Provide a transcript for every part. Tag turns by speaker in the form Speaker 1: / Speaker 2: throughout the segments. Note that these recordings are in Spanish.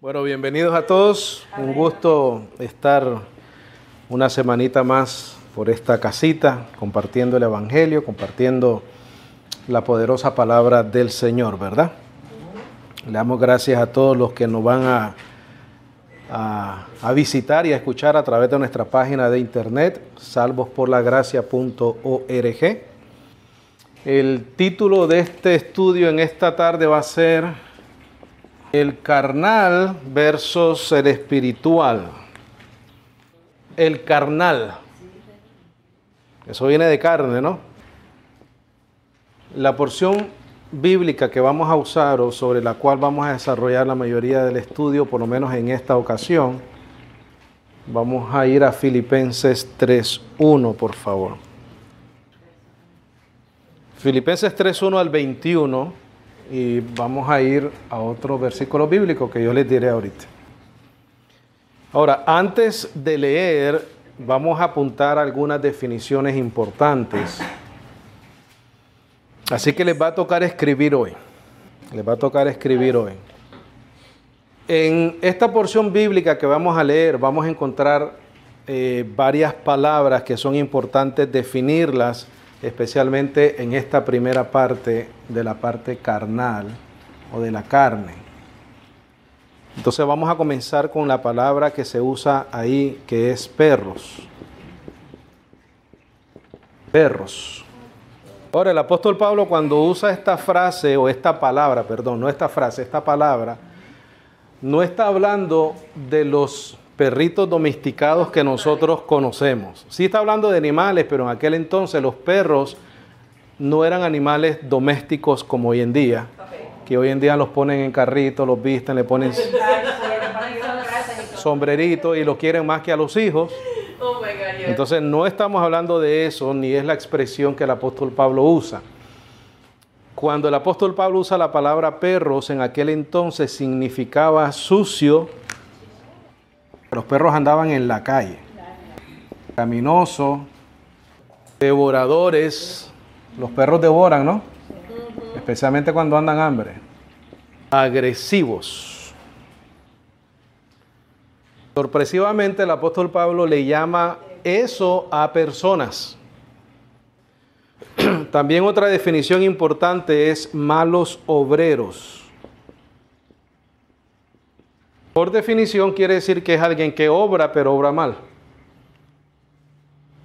Speaker 1: Bueno, bienvenidos a todos. Un gusto estar una semanita más por esta casita, compartiendo el Evangelio, compartiendo la poderosa palabra del Señor, ¿verdad? Le damos gracias a todos los que nos van a visitar y a escuchar a través de nuestra página de internet, salvosporlagracia.org. El título de este estudio en esta tarde va a ser el carnal versus el espiritual. El carnal. Eso viene de carne, ¿no? La porción bíblica que vamos a usar o sobre la cual vamos a desarrollar la mayoría del estudio, por lo menos en esta ocasión, vamos a ir a Filipenses 3:1, por favor. Filipenses 3:1 al 21. Y vamos a ir a otro versículo bíblico que yo les diré ahorita. Ahora, antes de leer, vamos a apuntar algunas definiciones importantes. Así que les va a tocar escribir hoy. En esta porción bíblica que vamos a leer, vamos a encontrar varias palabras que son importantes definirlas, especialmente en esta primera parte de la parte carnal o de la carne. Entonces vamos a comenzar con la palabra que se usa ahí, que es perros. Perros. Ahora, el apóstol Pablo, cuando usa esta frase o esta palabra, perdón, no esta frase, esta palabra, no está hablando de los perritos domesticados que nosotros conocemos. Sí está hablando de animales, pero en aquel entonces los perros no eran animales domésticos como hoy en día, que hoy en día los ponen en carritos, los visten, le ponen sombreritos y los quieren más que a los hijos. Entonces no estamos hablando de eso, ni es la expresión que el apóstol Pablo usa. Cuando el apóstol Pablo usa la palabra perros, en aquel entonces significaba sucio. Los perros andaban en la calle, caminosos, devoradores. Los perros devoran, ¿no? Especialmente cuando andan hambre. Agresivos. Sorpresivamente, el apóstol Pablo le llama eso a personas. También otra definición importante es malos obreros. Por definición quiere decir que es alguien que obra, pero obra mal.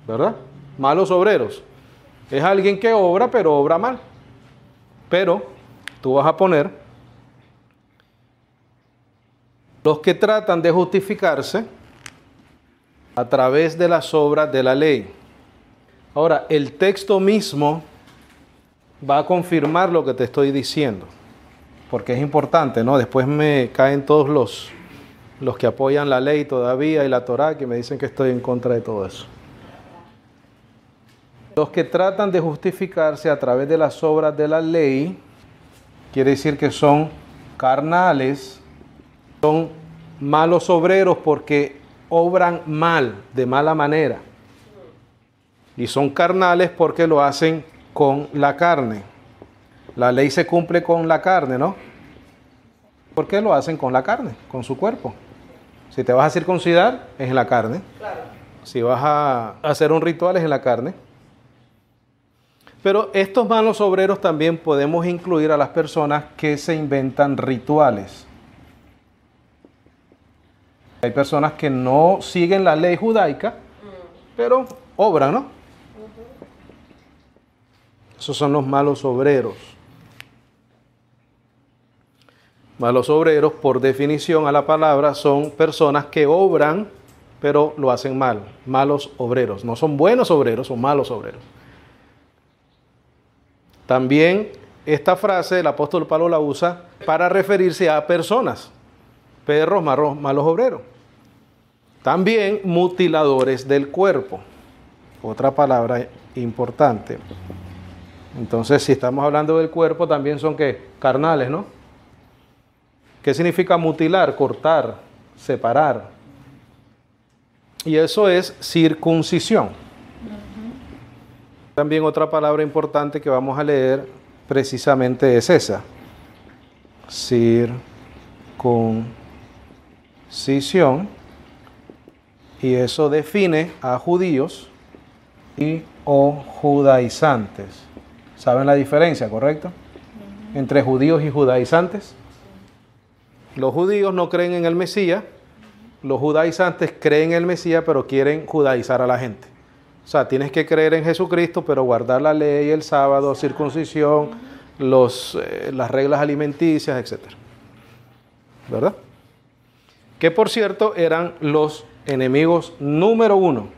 Speaker 1: ¿Verdad? Malos obreros. Es alguien que obra, pero obra mal. Pero tú vas a poner los que tratan de justificarse a través de las obras de la ley. Ahora, el texto mismo va a confirmar lo que te estoy diciendo, porque es importante, ¿no? Después me caen todos los que apoyan la ley todavía y la Torá, que me dicen que estoy en contra de todo eso. Los que tratan de justificarse a través de las obras de la ley, quiere decir que son carnales, son malos obreros porque obran mal, de mala manera. Y son carnales porque lo hacen con la carne. La ley se cumple con la carne, ¿no? ¿Por qué lo hacen con la carne, con su cuerpo? Si te vas a circuncidar, es en la carne. Claro. Si vas a hacer un ritual, es en la carne. Pero estos malos obreros también podemos incluir a las personas que se inventan rituales. Hay personas que no siguen la ley judaica, pero obran, ¿no? Esos son los malos obreros. Malos obreros, por definición a la palabra, son personas que obran, pero lo hacen mal. Malos obreros. No son buenos obreros, son malos obreros. También esta frase el apóstol Pablo la usa para referirse a personas. Perros, malos obreros. También mutiladores del cuerpo. Otra palabra importante. Entonces, si estamos hablando del cuerpo, también son ¿qué? Carnales, ¿no? ¿Qué significa mutilar? Cortar, separar. Y eso es circuncisión. También otra palabra importante que vamos a leer precisamente es esa. Circuncisión. circuncisión, y eso define a judíos y o judaizantes. ¿Saben la diferencia, correcto? Entre judíos y judaizantes. Los judíos no creen en el Mesías, los judaizantes creen en el Mesías, pero quieren judaizar a la gente. O sea, tienes que creer en Jesucristo, pero guardar la ley, el sábado, circuncisión, las reglas alimenticias, etc. ¿Verdad? Que por cierto eran los enemigos número uno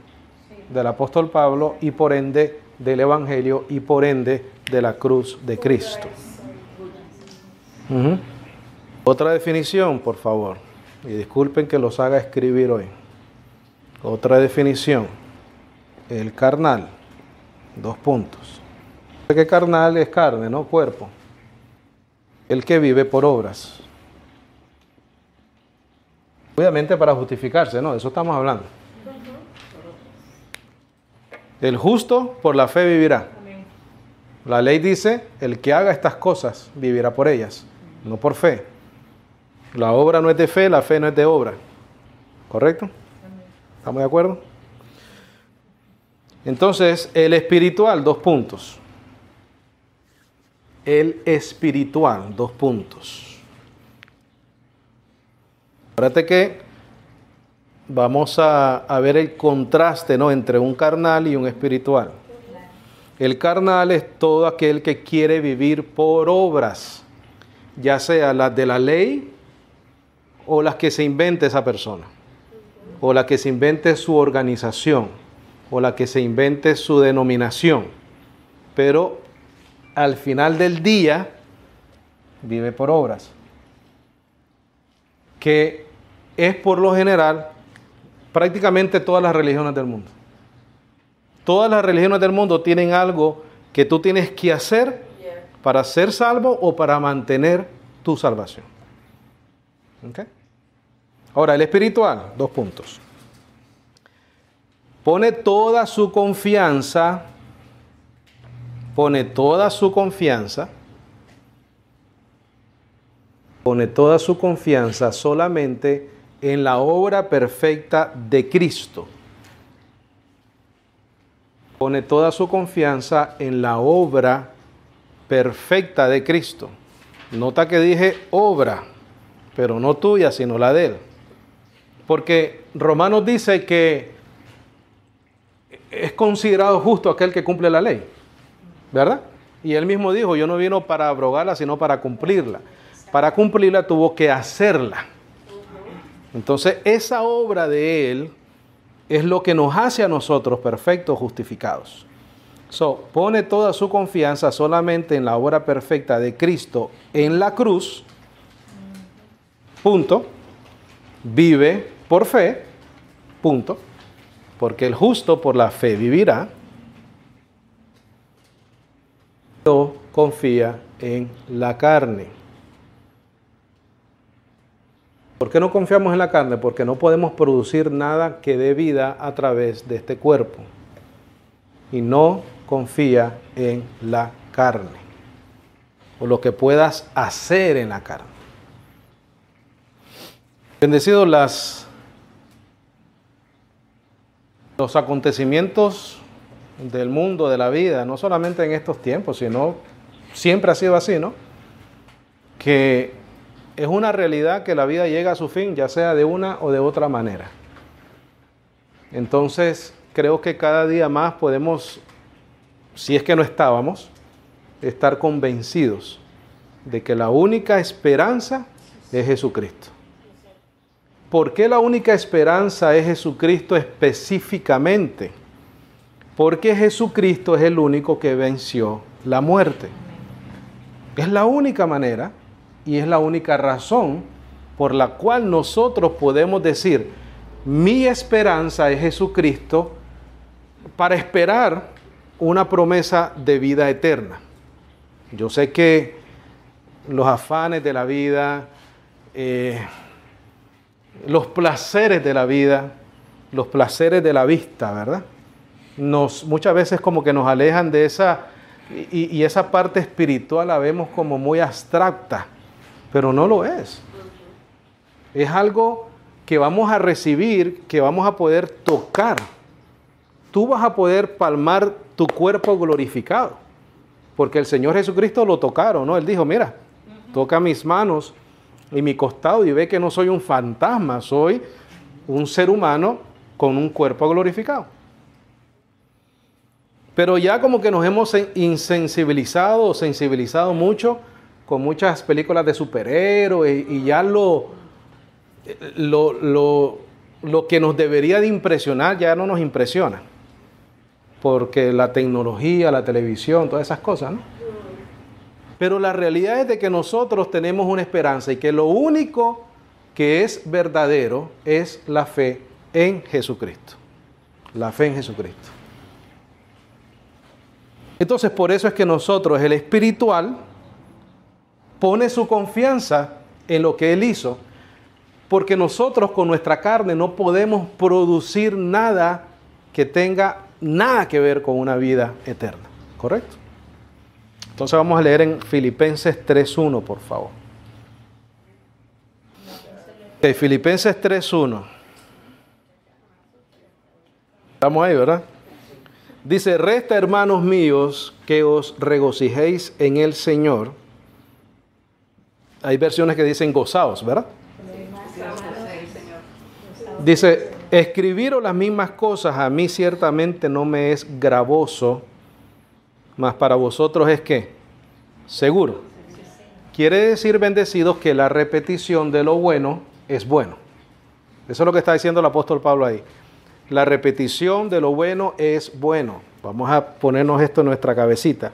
Speaker 1: del apóstol Pablo y por ende del Evangelio y por ende de la cruz de Cristo. Otra definición, por favor, y disculpen que los haga escribir hoy. Otra definición, el carnal, 2 puntos. Que carnal es carne, ¿no? Cuerpo. El que vive por obras. Obviamente para justificarse, ¿no? De eso estamos hablando. El justo por la fe vivirá. La ley dice, el que haga estas cosas vivirá por ellas, no por fe. La obra no es de fe, la fe no es de obra. ¿Correcto? ¿Estamos de acuerdo? Entonces, el espiritual, 2 puntos. El espiritual, 2 puntos. Acuérdate que vamos a ver el contraste, ¿no?, entre un carnal y un espiritual. El carnal es todo aquel que quiere vivir por obras, ya sea las de la ley o las que se invente esa persona, o la que se invente su organización, o la que se invente su denominación. Pero al final del día vive por obras, que es por lo general prácticamente todas las religiones del mundo. Todas las religiones del mundo tienen algo que tú tienes que hacer para ser salvo o para mantener tu salvación. ¿Okay? Ahora, el espiritual, 2 puntos. Pone toda su confianza solamente en la obra perfecta de Cristo. Pone toda su confianza en la obra perfecta de Cristo. Nota que dije obra, pero no tuya, sino la de Él. Porque Romanos dice que es considerado justo aquel que cumple la ley, ¿verdad? Y Él mismo dijo, yo no vino para abrogarla, sino para cumplirla. Para cumplirla tuvo que hacerla. Entonces, esa obra de Él es lo que nos hace a nosotros perfectos, justificados. Pone toda su confianza solamente en la obra perfecta de Cristo en la cruz. Punto. Vive por fe. Punto. Porque el justo por la fe vivirá. No confía en la carne. ¿Por qué no confiamos en la carne? Porque no podemos producir nada que dé vida a través de este cuerpo. Y no confía en la carne. O lo que puedas hacer en la carne. Bendecidos los acontecimientos del mundo, de la vida, no solamente en estos tiempos, sino siempre ha sido así, ¿no? Que es una realidad que la vida llega a su fin, ya sea de una o de otra manera. Entonces, creo que cada día más podemos, si es que no estábamos, estar convencidos de que la única esperanza es Jesucristo. ¿Por qué la única esperanza es Jesucristo específicamente? Porque Jesucristo es el único que venció la muerte. Es la única manera y es la única razón por la cual nosotros podemos decir, mi esperanza es Jesucristo, para esperar una promesa de vida eterna. Yo sé que los afanes de la vida, los placeres de la vida, los placeres de la vista, ¿verdad? Muchas veces como que nos alejan de esa, y esa parte espiritual la vemos como muy abstracta, pero no lo es. Es algo que vamos a recibir, que vamos a poder tocar. Tú vas a poder palmar tu cuerpo glorificado, porque el Señor Jesucristo lo tocaron, ¿no? Él dijo, mira, toca mis manos y mi costado y ve que no soy un fantasma, soy un ser humano con un cuerpo glorificado. Pero ya como que nos hemos insensibilizado o sensibilizado mucho con muchas películas de superhéroes y ya lo que nos debería de impresionar ya no nos impresiona. Porque la tecnología, la televisión, todas esas cosas, ¿no? Pero la realidad es de que nosotros tenemos una esperanza y que lo único que es verdadero es la fe en Jesucristo. La fe en Jesucristo. Entonces, por eso es que nosotros, el espiritual, pone su confianza en lo que Él hizo, porque nosotros con nuestra carne no podemos producir nada que tenga nada que ver con una vida eterna, ¿correcto? Entonces vamos a leer en Filipenses 3.1, por favor. Filipenses 3.1. Estamos ahí, ¿verdad? Dice, resta, hermanos míos, que os regocijéis en el Señor. Hay versiones que dicen gozaos, ¿verdad? Dice, escribiros las mismas cosas a mí ciertamente no me es gravoso, mas para vosotros es ¿qué? Seguro. Quiere decir, bendecidos, que la repetición de lo bueno es bueno. Eso es lo que está diciendo el apóstol Pablo ahí. La repetición de lo bueno es bueno. Vamos a ponernos esto en nuestra cabecita.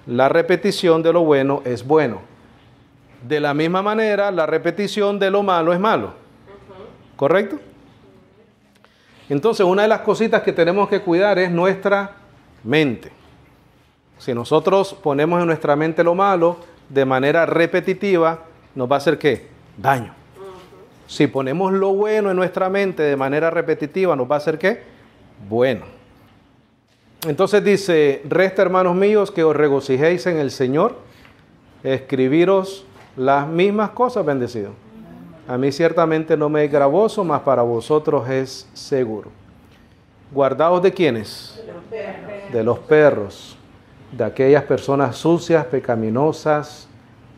Speaker 1: La repetición de lo bueno es bueno. De la misma manera, la repetición de lo malo es malo. ¿Correcto? Entonces, una de las cositas que tenemos que cuidar es nuestra mente. Si nosotros ponemos en nuestra mente lo malo de manera repetitiva, nos va a hacer ¿qué? Daño. Si ponemos lo bueno en nuestra mente de manera repetitiva, nos va a hacer ¿qué? Bueno. Entonces dice, resta, hermanos míos, que os regocijéis en el Señor, escribiros las mismas cosas, bendecidos. A mí ciertamente no me es gravoso, mas para vosotros es seguro. ¿Guardaos de quiénes? De los perros, de aquellas personas sucias, pecaminosas,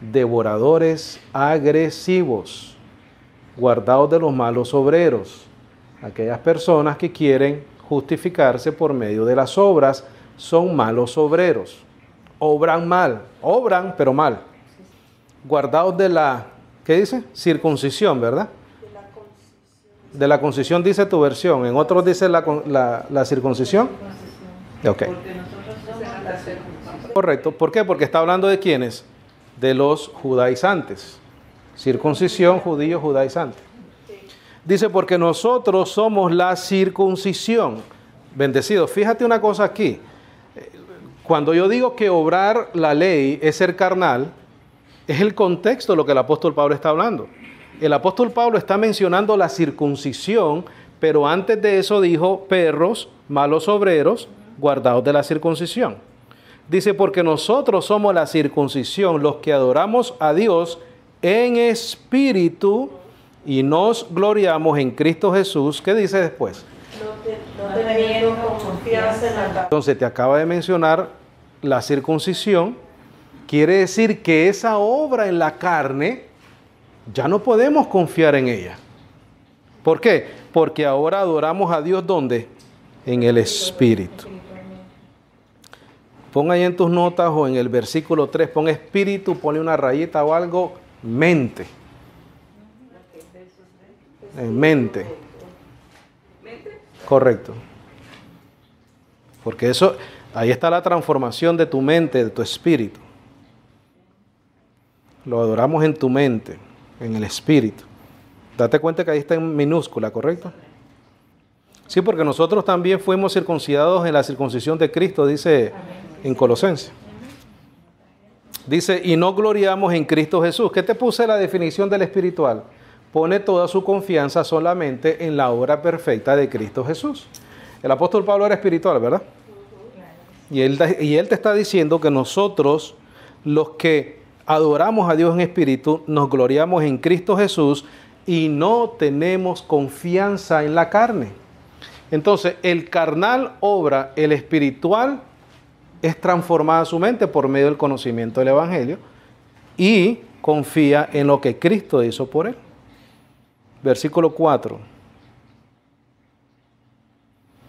Speaker 1: devoradores, agresivos. Guardaos de los malos obreros, aquellas personas que quieren justificarse por medio de las obras, son malos obreros. Obran mal, obran pero mal. Guardaos de la, ¿qué dice? Circuncisión, ¿verdad? De la concisión dice tu versión, en otros dice la circuncisión. Ok. Correcto, ¿por qué? Porque está hablando de quiénes, de los judaizantes. Circuncisión, judío, judaizante. Dice, porque nosotros somos la circuncisión. Bendecido, fíjate una cosa aquí. Cuando yo digo que obrar la ley es ser carnal, es el contexto de lo que el apóstol Pablo está hablando. El apóstol Pablo está mencionando la circuncisión, pero antes de eso dijo, perros, malos obreros, guardados de la circuncisión. Dice, porque nosotros somos la circuncisión, los que adoramos a Dios en espíritu y nos gloriamos en Cristo Jesús. ¿Qué dice después?
Speaker 2: No teniendo confianza en la carne.
Speaker 1: Entonces te acaba de mencionar la circuncisión. Quiere decir que esa obra en la carne ya no podemos confiar en ella. ¿Por qué? Porque ahora adoramos a Dios ¿dónde? En el espíritu. Pon ahí en tus notas o en el versículo 3, pon espíritu, ponle una rayita o algo. Mente. En mente. Correcto. Porque eso, ahí está la transformación de tu mente, de tu espíritu. Lo adoramos en tu mente, en el espíritu. Date cuenta que ahí está en minúscula, ¿correcto? Sí, porque nosotros también fuimos circuncidados en la circuncisión de Cristo, dice en Colosenses. Dice, y no gloriamos en Cristo Jesús. ¿Qué te puse la definición del espiritual? Pone toda su confianza solamente en la obra perfecta de Cristo Jesús. El apóstol Pablo era espiritual, ¿verdad? Y él te está diciendo que nosotros, los que adoramos a Dios en espíritu, nos gloriamos en Cristo Jesús y no tenemos confianza en la carne. Entonces, el carnal obra, el espiritual es transformada su mente por medio del conocimiento del Evangelio y confía en lo que Cristo hizo por él. Versículo 4.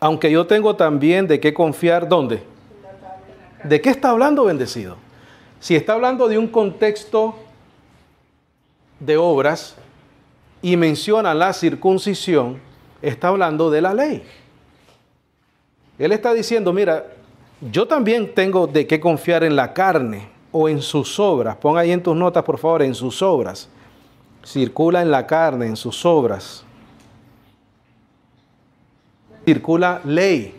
Speaker 1: Aunque yo tengo también de qué confiar, ¿dónde? ¿De qué está hablando bendecido? Si está hablando de un contexto de obras y menciona la circuncisión, está hablando de la ley. Él está diciendo, mira, yo también tengo de qué confiar en la carne o en sus obras. Pon ahí en tus notas, por favor, en sus obras. Circula en la carne, en sus obras. Circula ley.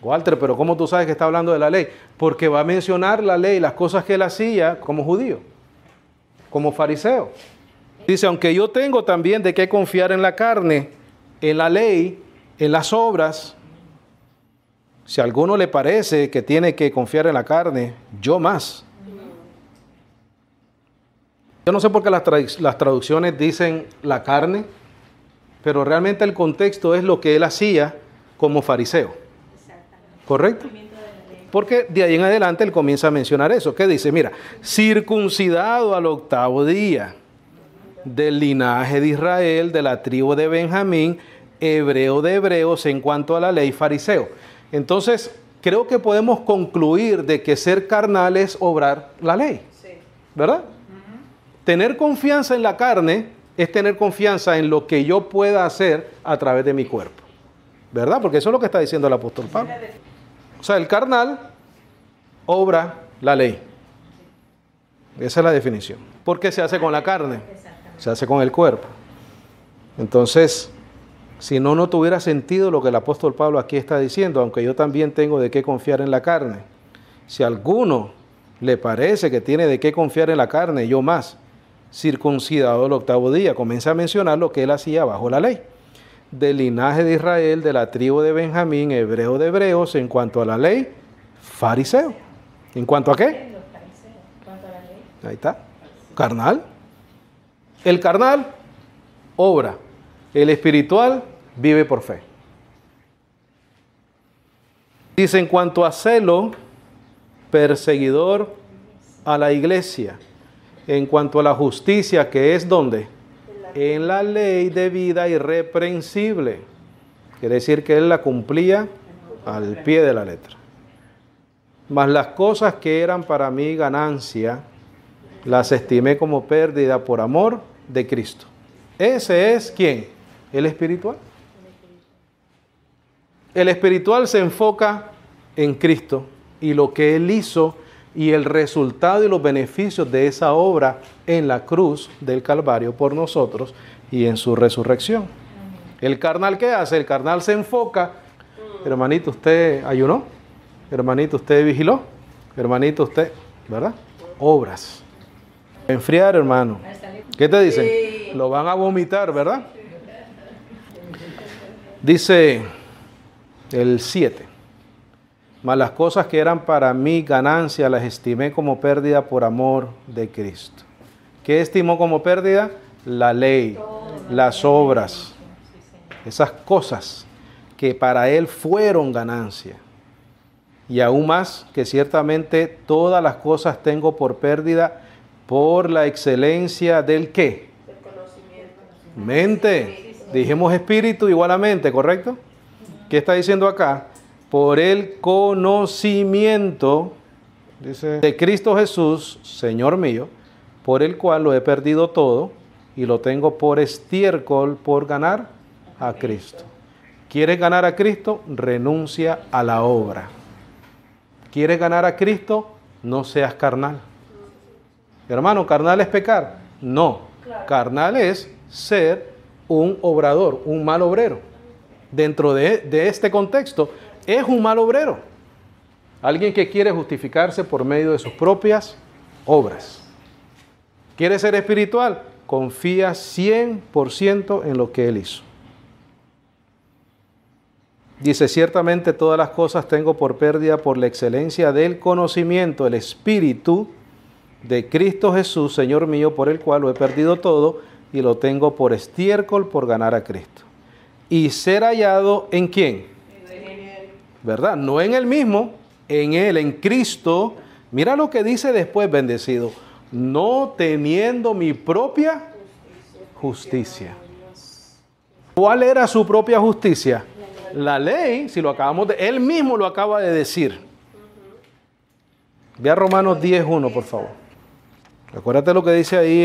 Speaker 1: Walter, pero ¿cómo tú sabes que está hablando de la ley? Porque va a mencionar la ley, las cosas que él hacía como judío, como fariseo. Dice, aunque yo tengo también de qué confiar en la carne, en la ley, en las obras. Si a alguno le parece que tiene que confiar en la carne, yo más. Yo no sé por qué las traducciones dicen la carne, pero realmente el contexto es lo que él hacía como fariseo. ¿Correcto? Porque de ahí en adelante él comienza a mencionar eso. ¿Qué dice? Mira, circuncidado al 8º día, del linaje de Israel, de la tribu de Benjamín, hebreo de hebreos en cuanto a la ley, fariseo. Entonces, creo que podemos concluir de que ser carnal es obrar la ley. ¿Verdad? Tener confianza en la carne es tener confianza en lo que yo pueda hacer a través de mi cuerpo. ¿Verdad? Porque eso es lo que está diciendo el apóstol Pablo. O sea, el carnal obra la ley. Esa es la definición. ¿Por qué se hace con la carne? Se hace con el cuerpo. Entonces, si no, no tuviera sentido lo que el apóstol Pablo aquí está diciendo, aunque yo también tengo de qué confiar en la carne. Si a alguno le parece que tiene de qué confiar en la carne, yo más, circuncidado el 8º día, comienza a mencionar lo que él hacía bajo la ley. Del linaje de Israel, de la tribu de Benjamín, hebreo de hebreos, en cuanto a la ley, fariseo. ¿En cuanto a qué? Ahí está. Carnal. El carnal obra. El espiritual vive por fe. Dice, en cuanto a celo, perseguidor a la iglesia. En cuanto a la justicia, que es ¿dónde? En la ley de vida irreprensible. Quiere decir que él la cumplía al pie de la letra. Mas las cosas que eran para mí ganancia, las estimé como pérdida por amor de Cristo. Ese es ¿quién? El espiritual. El espiritual se enfoca en Cristo y lo que Él hizo y el resultado y los beneficios de esa obra en la cruz del Calvario por nosotros y en su resurrección. El carnal, ¿qué hace? El carnal se enfoca. Hermanito, ¿usted ayunó? Hermanito, ¿usted vigiló? Hermanito, ¿usted? ¿Verdad? Obras. Enfriar, hermano. ¿Qué te dicen? Sí. Lo van a vomitar, ¿verdad? Dice el 7. Mas las cosas que eran para mí ganancia las estimé como pérdida por amor de Cristo. ¿Qué estimó como pérdida? La ley, las obras, esas cosas que para él fueron ganancia. Y aún más que ciertamente todas las cosas tengo por pérdida por la excelencia del ¿qué? Del conocimiento. Mente. Dijimos espíritu igual a mente, ¿correcto? ¿Qué está diciendo acá? Por el conocimiento, dice, de Cristo Jesús, Señor mío, por el cual lo he perdido todo y lo tengo por estiércol por ganar a Cristo. ¿Quieres ganar a Cristo? Renuncia a la obra. ¿Quieres ganar a Cristo? No seas carnal. Hermano, ¿carnal es pecar? No. Carnal es ser un obrador, un mal obrero. Dentro de este contexto, es un mal obrero. Alguien que quiere justificarse por medio de sus propias obras. ¿Quiere ser espiritual? Confía 100% en lo que Él hizo. Dice, ciertamente todas las cosas tengo por pérdida por la excelencia del conocimiento, el Espíritu de Cristo Jesús, Señor mío, por el cual lo he perdido todo y lo tengo por estiércol por ganar a Cristo. Y ser hallado ¿en quién? ¿Verdad? No en él mismo, en él, en Cristo. Mira lo que dice después, bendecido. No teniendo mi propia justicia. ¿Cuál era su propia justicia? La ley, si lo acabamos de... Él mismo lo acaba de decir. Ve a Romanos 10:1, por favor. Acuérdate lo que dice ahí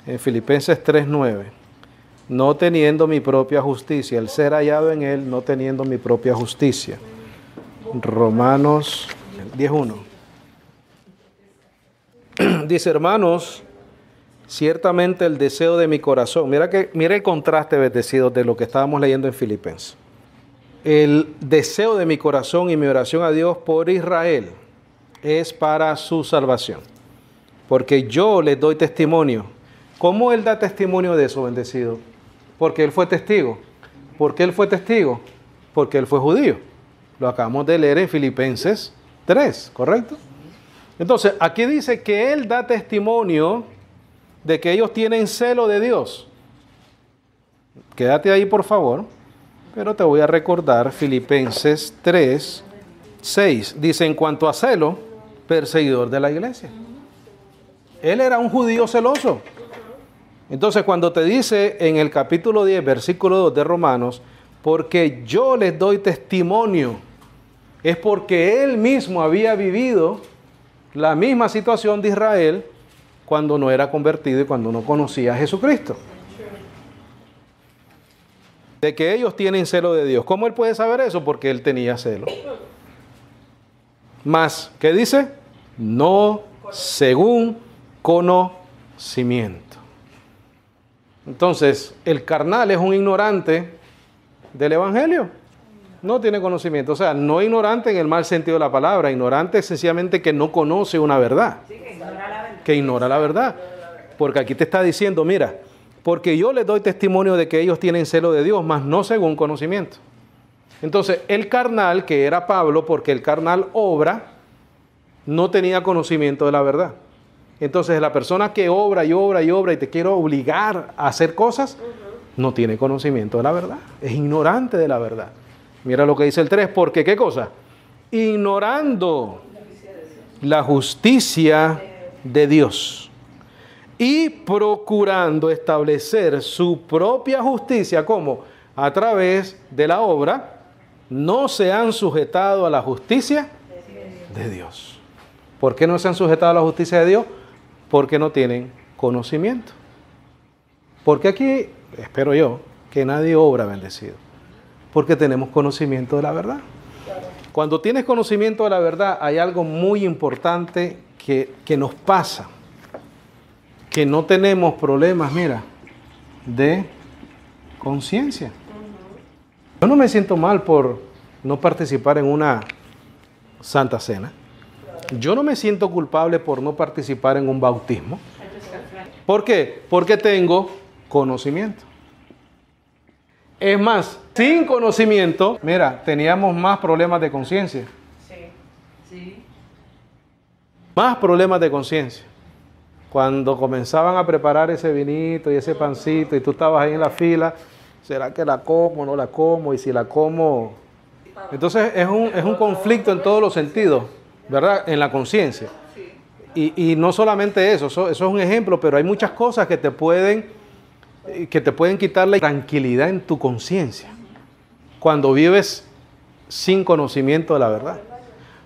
Speaker 1: en Filipenses 3:9. No teniendo mi propia justicia. El ser hallado en él, no teniendo mi propia justicia. Romanos 10:1. Dice, hermanos, ciertamente el deseo de mi corazón. Mira el contraste, bendecidos, de lo que estábamos leyendo en Filipenses. El deseo de mi corazón y mi oración a Dios por Israel es para su salvación. Porque yo les doy testimonio. ¿Cómo él da testimonio de eso, bendecido? Porque él fue testigo. ¿Por qué él fue testigo? Porque él fue judío. Lo acabamos de leer en Filipenses 3, ¿correcto? Entonces, aquí dice que él da testimonio de que ellos tienen celo de Dios. Quédate ahí, por favor. Pero te voy a recordar Filipenses 3:6. Dice, en cuanto a celo, perseguidor de la iglesia. Él era un judío celoso. Entonces, cuando te dice en el capítulo 10, versículo 2 de Romanos, porque yo les doy testimonio, es porque él mismo había vivido la misma situación de Israel cuando no era convertido y cuando no conocía a Jesucristo. De que ellos tienen celo de Dios. ¿Cómo él puede saber eso? Porque él tenía celo. Más, ¿qué dice? No según conocimiento. Entonces, el carnal es un ignorante del evangelio. No tiene conocimiento. O sea, no ignorante en el mal sentido de la palabra. Ignorante sencillamente que no conoce una verdad. Que ignora la verdad. Porque aquí te está diciendo, mira, porque yo les doy testimonio de que ellos tienen celo de Dios, mas no según conocimiento. Entonces, el carnal, que era Pablo, porque el carnal obra, no tenía conocimiento de la verdad. Entonces, la persona que obra y obra y obra y te quiere obligar a hacer cosas, no tiene conocimiento de la verdad. Es ignorante de la verdad. Mira lo que dice el 3, porque ¿qué cosa? Ignorando la justicia de Dios y procurando establecer su propia justicia, ¿cómo? A través de la obra, no se han sujetado a la justicia de Dios. ¿Por qué no se han sujetado a la justicia de Dios? Porque no tienen conocimiento. Porque aquí, espero yo, que nadie obra bendecido. Porque tenemos conocimiento de la verdad. Cuando tienes conocimiento de la verdad, hay algo muy importante que nos pasa. Que no tenemos problemas, mira, de conciencia. Yo no me siento mal por no participar en una Santa Cena. Yo no me siento culpable por no participar en un bautismo. ¿Por qué? Porque tengo conocimiento. Es más, sin conocimiento, mira, teníamos más problemas de conciencia.
Speaker 2: Sí.
Speaker 1: Más problemas de conciencia. Cuando comenzaban a preparar ese vinito y ese pancito y tú estabas ahí en la fila, ¿será que la como o no la como? Y si la como... Entonces es un conflicto en todos los sentidos, ¿verdad? En la conciencia. Y no solamente eso es un ejemplo, pero hay muchas cosas que te pueden quitar la tranquilidad en tu conciencia cuando vives sin conocimiento de la verdad.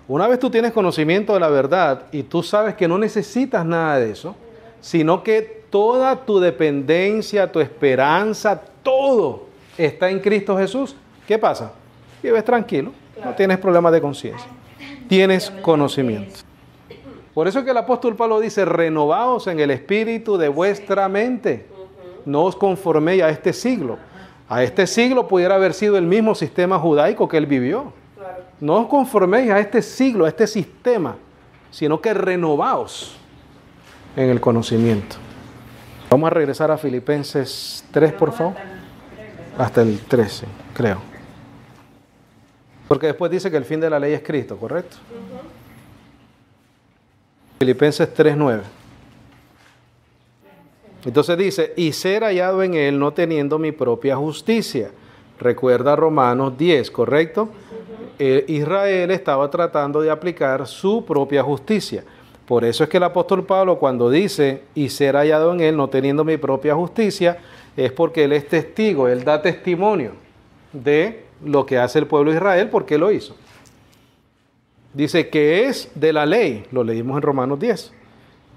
Speaker 1: Una vez tú tienes conocimiento de la verdad y tú sabes que no necesitas nada de eso, sino que toda tu dependencia, tu esperanza, todo está en Cristo Jesús, ¿qué pasa? Vives tranquilo, no tienes problemas de conciencia, tienes conocimiento. Por eso es que el apóstol Pablo dice, renovaos en el espíritu de vuestra mente. No os conforméis a este siglo. A este siglo pudiera haber sido el mismo sistema judaico que él vivió. No os conforméis a este siglo, a este sistema, sino que renovaos en el conocimiento. Vamos a regresar a Filipenses 3, por favor. Hasta el 13, creo. Porque después dice que el fin de la ley es Cristo, ¿correcto? Filipenses 3:9. Entonces dice, y ser hallado en él no teniendo mi propia justicia. Recuerda Romanos 10, ¿correcto? Israel estaba tratando de aplicar su propia justicia. Por eso es que el apóstol Pablo cuando dice, y ser hallado en él no teniendo mi propia justicia, es porque él es testigo, él da testimonio de lo que hace el pueblo de Israel, porque lo hizo. Dice que es de la ley, lo leímos en Romanos 10,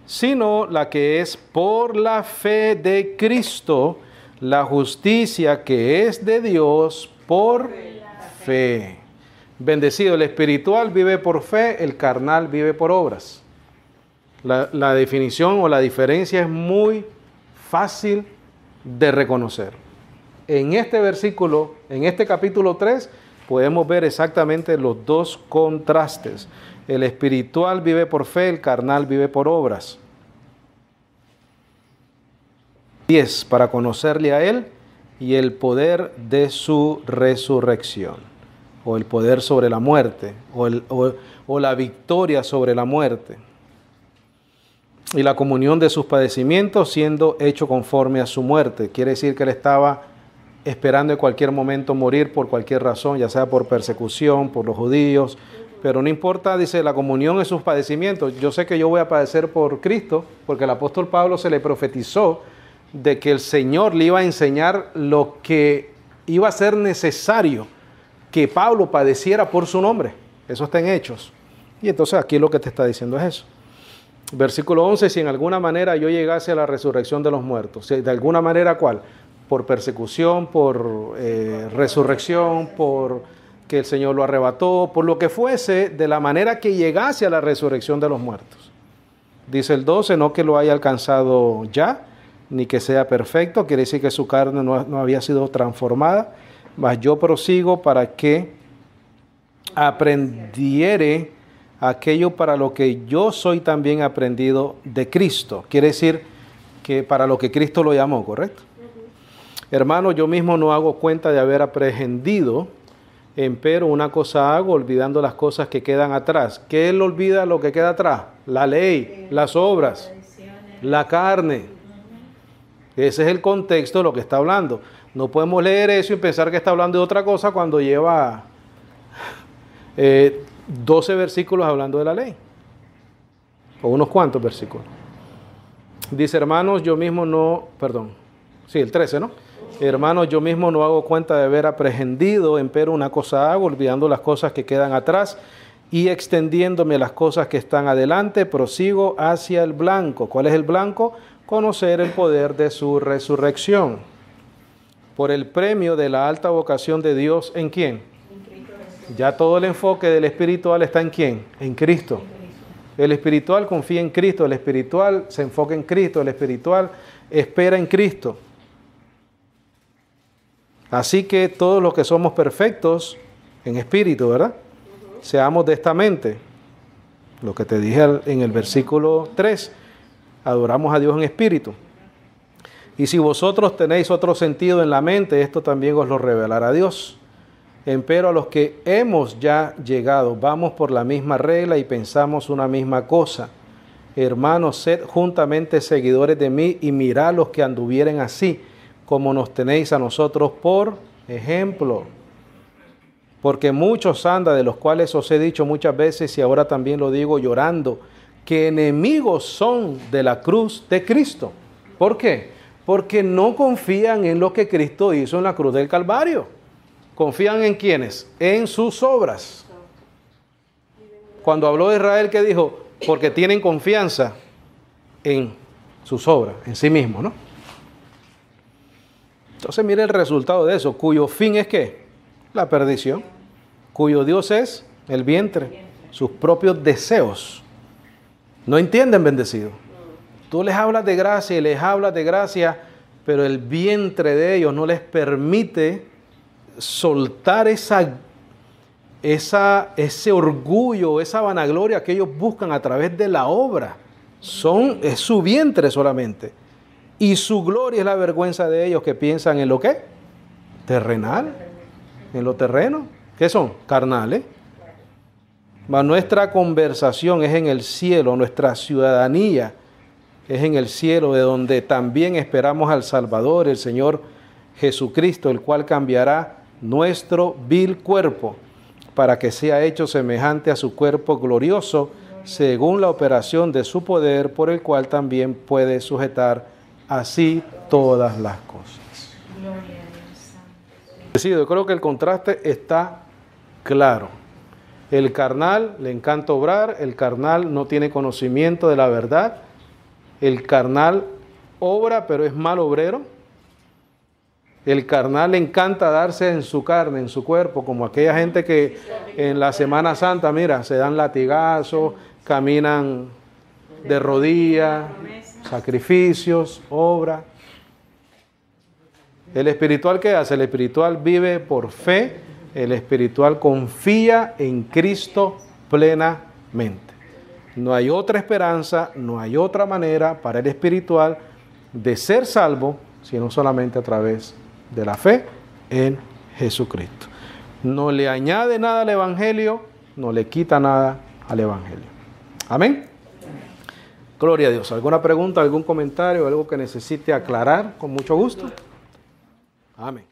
Speaker 1: sino la que es por la fe de Cristo, la justicia que es de Dios por fe. Bendecido, el espiritual vive por fe, el carnal vive por obras. La definición o la diferencia es muy fácil de reconocer. En este versículo, en este capítulo 3, podemos ver exactamente los dos contrastes. El espiritual vive por fe, el carnal vive por obras. 10, para conocerle a Él y el poder de su resurrección, o el poder sobre la muerte, o la victoria sobre la muerte, y la comunión de sus padecimientos siendo hecho conforme a su muerte. Quiere decir que Él estaba esperando en cualquier momento morir por cualquier razón, ya sea por persecución, por los judíos, pero no importa, dice, la comunión en sus padecimientos. Yo sé que yo voy a padecer por Cristo, porque el apóstol Pablo se le profetizó de que el Señor le iba a enseñar lo que iba a ser necesario que Pablo padeciera por su nombre. Eso está en Hechos. Y entonces aquí lo que te está diciendo es eso. Versículo 11, si en alguna manera yo llegase a la resurrección de los muertos, si de alguna manera, ¿cuál? Por persecución, por resurrección, por que el Señor lo arrebató, por lo que fuese, de la manera que llegase a la resurrección de los muertos. Dice el 12, no que lo haya alcanzado ya, ni que sea perfecto, quiere decir que su carne no había sido transformada, mas yo prosigo para que aprendiere aquello para lo que yo soy también aprendido de Cristo. Quiere decir que para lo que Cristo lo llamó, ¿correcto? Hermano, yo mismo no hago cuenta de haber aprehendido, empero una cosa hago, olvidando las cosas que quedan atrás. ¿Qué él olvida lo que queda atrás? La ley, las obras, la carne. Ese es el contexto de lo que está hablando. No podemos leer eso y pensar que está hablando de otra cosa cuando lleva 12 versículos hablando de la ley. O unos cuantos versículos. Dice, hermanos, yo mismo no, el 13, ¿no? Hermanos, yo mismo no hago cuenta de haber aprehendido, empero una cosa hago, olvidando las cosas que quedan atrás y extendiéndome las cosas que están adelante, prosigo hacia el blanco. ¿Cuál es el blanco? Conocer el poder de su resurrección. Por el premio de la alta vocación de Dios, ¿en quién? Ya todo el enfoque del espiritual está en quién? En Cristo. El espiritual confía en Cristo, el espiritual se enfoca en Cristo, el espiritual espera en Cristo. Así que todos los que somos perfectos en espíritu, ¿verdad? Seamos de esta mente. Lo que te dije en el versículo 3, adoramos a Dios en espíritu. Y si vosotros tenéis otro sentido en la mente, esto también os lo revelará Dios. Empero a los que hemos ya llegado, vamos por la misma regla y pensamos una misma cosa. Hermanos, sed juntamente seguidores de mí y mirad los que anduvieren así, como nos tenéis a nosotros por ejemplo. Porque muchos andan, de los cuales os he dicho muchas veces y ahora también lo digo llorando, que enemigos son de la cruz de Cristo. ¿Por qué? Porque no confían en lo que Cristo hizo en la cruz del Calvario. ¿Confían en quiénes? En sus obras. Cuando habló de Israel, ¿qué dijo? Porque tienen confianza en sus obras, en sí mismos, ¿no? Entonces mire el resultado de eso, cuyo fin es ¿qué? La perdición, cuyo Dios es el vientre, sus propios deseos. No entienden, bendecido. Tú les hablas de gracia y les hablas de gracia, pero el vientre de ellos no les permite soltar ese orgullo, esa vanagloria que ellos buscan a través de la obra. Es su vientre solamente. Y su gloria es la vergüenza de ellos que piensan en lo ¿qué? Terrenal, en lo terreno. ¿Qué son? Carnales. Mas nuestra conversación es en el cielo, nuestra ciudadanía es en el cielo, de donde también esperamos al Salvador, el Señor Jesucristo, el cual cambiará nuestro vil cuerpo para que sea hecho semejante a su cuerpo glorioso, según la operación de su poder, por el cual también puede sujetar así todas las cosas. Sí, yo creo que el contraste está claro. El carnal le encanta obrar, el carnal no tiene conocimiento de la verdad, el carnal obra pero es mal obrero, el carnal le encanta darse en su carne, en su cuerpo, como aquella gente que en la Semana Santa, mira, se dan latigazos, caminan de rodillas, sacrificios, obra. El espiritual, ¿qué hace? El espiritual vive por fe, el espiritual confía en Cristo plenamente. No hay otra esperanza, no hay otra manera para el espiritual de ser salvo, sino solamente a través de la fe en Jesucristo. No le añade nada al Evangelio, no le quita nada al Evangelio. Amén. Gloria a Dios. ¿Alguna pregunta, algún comentario, algo que necesite aclarar? Con mucho gusto. Amén.